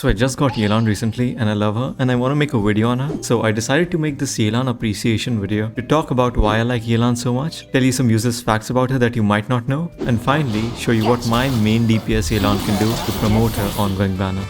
So I just got Yelan recently and I love her and I want to make a video on her. So I decided to make this Yelan appreciation video to talk about why I like Yelan so much, tell you some useless facts about her that you might not know, and finally show you what my main DPS Yelan can do to promote her ongoing banner.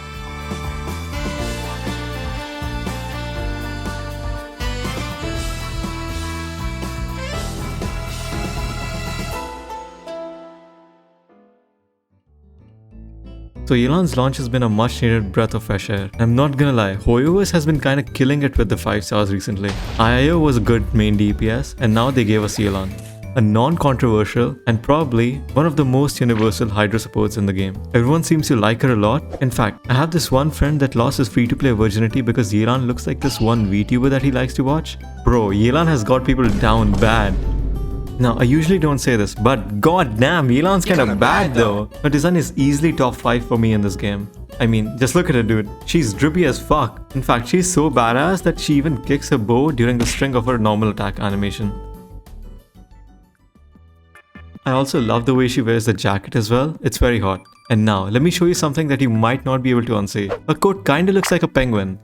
So Yelan's launch has been a much needed breath of fresh air. I'm not gonna lie, Hoyoverse has been kinda killing it with the 5 stars recently. IIO was a good main DPS and now they gave us Yelan. A non-controversial and probably one of the most universal Hydra supports in the game. Everyone seems to like her a lot. In fact, I have this one friend that lost his free-to-play virginity because Yelan looks like this one VTuber that he likes to watch. Bro, Yelan has got people down bad. Now, I usually don't say this, but goddamn, Yelan's kinda bad though. Her design is easily top 5 for me in this game. I mean, just look at her, dude. She's drippy as fuck. In fact, she's so badass that she even kicks her bow during the string of her normal attack animation. I also love the way she wears the jacket as well. It's very hot. And now, let me show you something that you might not be able to unsee. Her coat kinda looks like a penguin.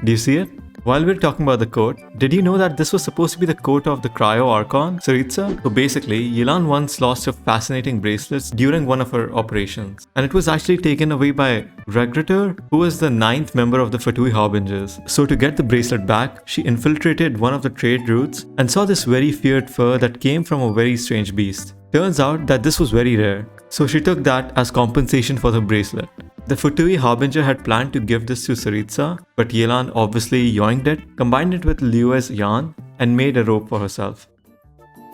Do you see it? While we're talking about the coat, did you know that this was supposed to be the coat of the Cryo Archon, Saritsa? So basically, Yelan once lost her fascinating bracelets during one of her operations. And it was actually taken away by Regretor, who was the 9th member of the Fatui Harbingers. So to get the bracelet back, she infiltrated one of the trade routes and saw this very feared fur that came from a very strange beast. Turns out that this was very rare. So she took that as compensation for the bracelet. The Fatui Harbinger had planned to give this to Saritsa, but Yelan obviously yoinked it, combined it with Liu's yarn, and made a rope for herself.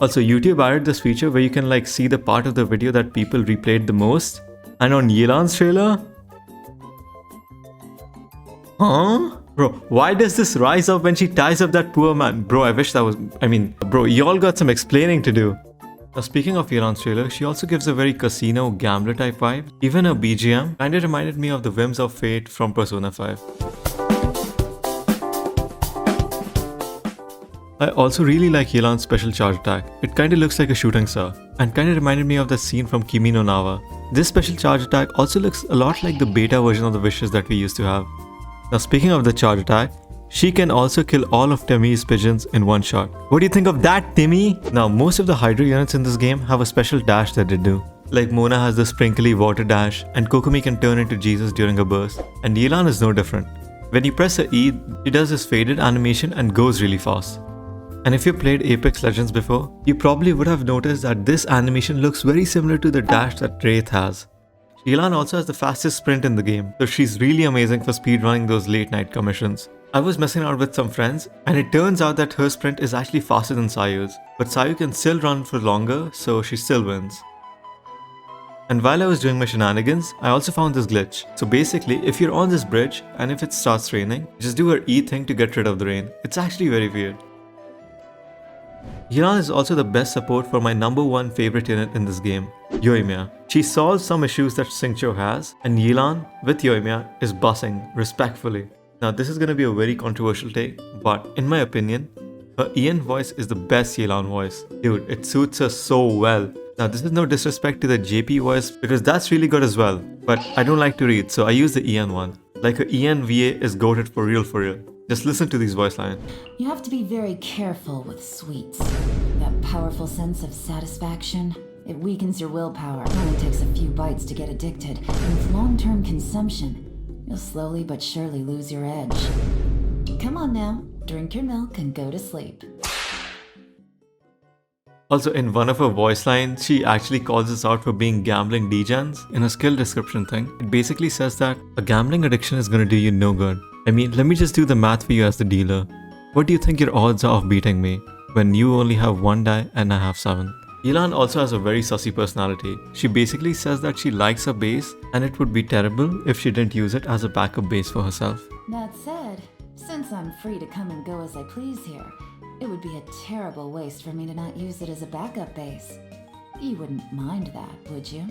Also, YouTube added this feature where you can see the part of the video that people replayed the most. And on Yelan's trailer... Huh? Bro, why does this rise up when she ties up that poor man? Bro, I wish that was... bro, y'all got some explaining to do. Now speaking of Yelan's trailer, she also gives a very casino gambler type vibe. Even her BGM kinda reminded me of the Whims of Fate from Persona 5. I also really like Yelan's special charge attack. It kinda looks like a shooting star and kinda reminded me of the scene from Kimi no Na wa. This special charge attack also looks a lot like the beta version of the wishes that we used to have. Now speaking of the charge attack, she can also kill all of Timmy's pigeons in one shot. What do you think of that, Timmy? Now, most of the Hydra units in this game have a special dash that they do. Like Mona has the sprinkly water dash, and Kokomi can turn into Jesus during a burst. And Yelan is no different. When you press her E, she does this faded animation and goes really fast. And if you played Apex Legends before, you probably would have noticed that this animation looks very similar to the dash that Wraith has. Yelan also has the fastest sprint in the game, so she's really amazing for speedrunning those late night commissions. I was messing around with some friends, and it turns out that her sprint is actually faster than Sayu's, but Sayu can still run for longer, so she still wins. And while I was doing my shenanigans, I also found this glitch. So basically, if you're on this bridge, and if it starts raining, just do her E thing to get rid of the rain. It's actually very weird. Yelan is also the best support for my #1 favorite unit in this game, Yoimiya. She solves some issues that Xingqiu has, and Yelan, with Yoimiya, is bossing, respectfully. Now this is gonna be a very controversial take, but in my opinion, her Ian voice is the best Yelan voice. Dude, it suits her so well. Now this is no disrespect to the JP voice because that's really good as well, but I don't like to read, so I use the Ian one. Like her Ian VA is goated for real for real. Just listen to these voice lines. You have to be very careful with sweets. That powerful sense of satisfaction, it weakens your willpower. It only takes a few bites to get addicted, and with long-term consumption, you'll slowly but surely lose your edge. Come on now, drink your milk and go to sleep. Also, in one of her voice lines, she actually calls us out for being gambling degens in a skill description thing. It basically says that a gambling addiction is gonna do you no good. I mean, let me just do the math for you as the dealer. What do you think your odds are of beating me when you only have 1 die and I have 7? Yelan also has a very sussy personality. She basically says that she likes her base and it would be terrible if she didn't use it as a backup base for herself. That said, since I'm free to come and go as I please here, it would be a terrible waste for me to not use it as a backup base. You wouldn't mind that, would you?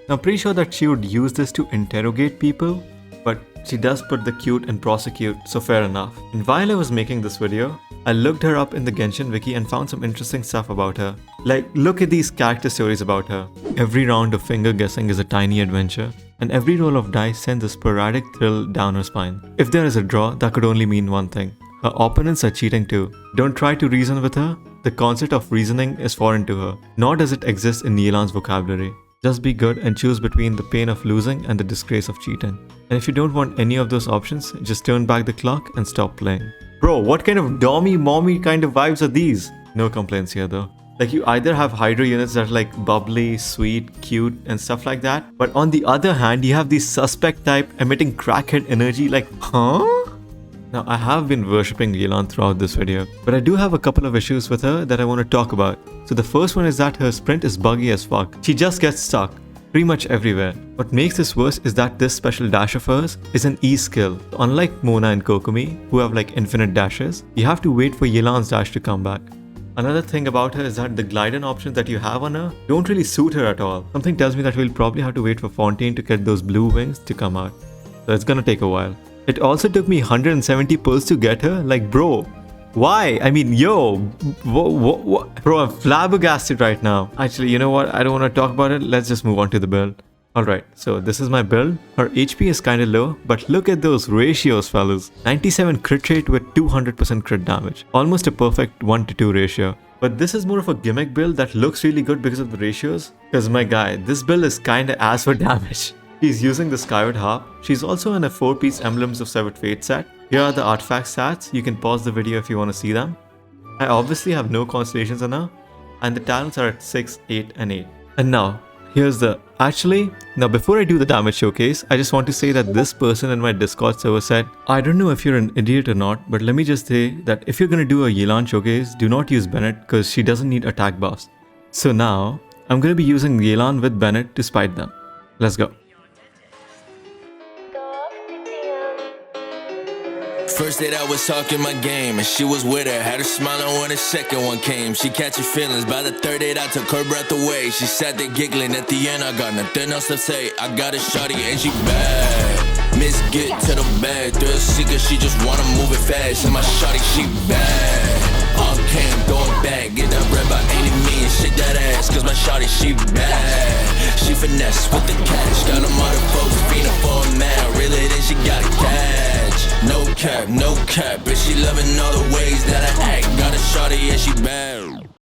I'm pretty sure that she would use this to interrogate people, but she does put the cute and prosecute, so fair enough. And while I was making this video, I looked her up in the Genshin wiki and found some interesting stuff about her. Like, look at these character stories about her. Every round of finger guessing is a tiny adventure, and every roll of dice sends a sporadic thrill down her spine. If there is a draw, that could only mean one thing. Her opponents are cheating too. Don't try to reason with her. The concept of reasoning is foreign to her, nor does it exist in Yelan's vocabulary. Just be good and choose between the pain of losing and the disgrace of cheating. And if you don't want any of those options, just turn back the clock and stop playing. Bro, what kind of dommy mommy kind of vibes are these? No complaints here though. Like, you either have Hydra units that are like bubbly, sweet, cute and stuff like that, but on the other hand, you have these suspect type emitting crackhead energy like, huh? Now, I have been worshipping Yelan throughout this video, but I do have a couple of issues with her that I want to talk about. So the first one is that her sprint is buggy as fuck. She just gets stuck, pretty much everywhere. What makes this worse is that this special dash of hers is an E skill. Unlike Mona and Kokomi, who have like infinite dashes, you have to wait for Yelan's dash to come back. Another thing about her is that the glide-in options that you have on her don't really suit her at all. Something tells me that we'll probably have to wait for Fontaine to get those blue wings to come out. So it's gonna take a while. It also took me 170 pulls to get her. Like, bro, why? I mean, yo, what? Bro, I'm flabbergasted right now. Actually, you know what? I don't want to talk about it. Let's just move on to the build. Alright, so this is my build. Her HP is kinda low, but look at those ratios, fellas. 97 crit rate with 200% crit damage. Almost a perfect 1-to-2 ratio. But this is more of a gimmick build that looks really good because of the ratios. Because my guy, this build is kinda ass for damage. She's using the Skyward Harp. She's also in a 4-piece Emblems of Severed Fate set. Here are the artifact stats. You can pause the video if you want to see them. I obviously have no constellations on her, and the talents are at 6, 8, and 8. And now, here's the... Now before I do the damage showcase, I just want to say that this person in my Discord server said, I don't know if you're an idiot or not, but let me just say that if you're gonna do a Yelan showcase, do not use Bennett because she doesn't need attack buffs. So now, I'm gonna be using Yelan with Bennett to spite them. Let's go. First date I was talking my game and she was with her. Had her smiling when the second one came. She catching feelings. By the third date I took her breath away. She sat there giggling. At the end I got nothing else to say. I got a shawty and she bad. Miss get to the bag. Thrill seeker, she just wanna move it fast. And my shawty, she bad. On cam, going back. Get that bread by any means. Shake that ass, cause my shawty, she bad. She finesse with the cash. Got them other folks feeding for a man. Really, then she got a catch. No cap, but she loving all the ways that I act. Got a shawty and she bad.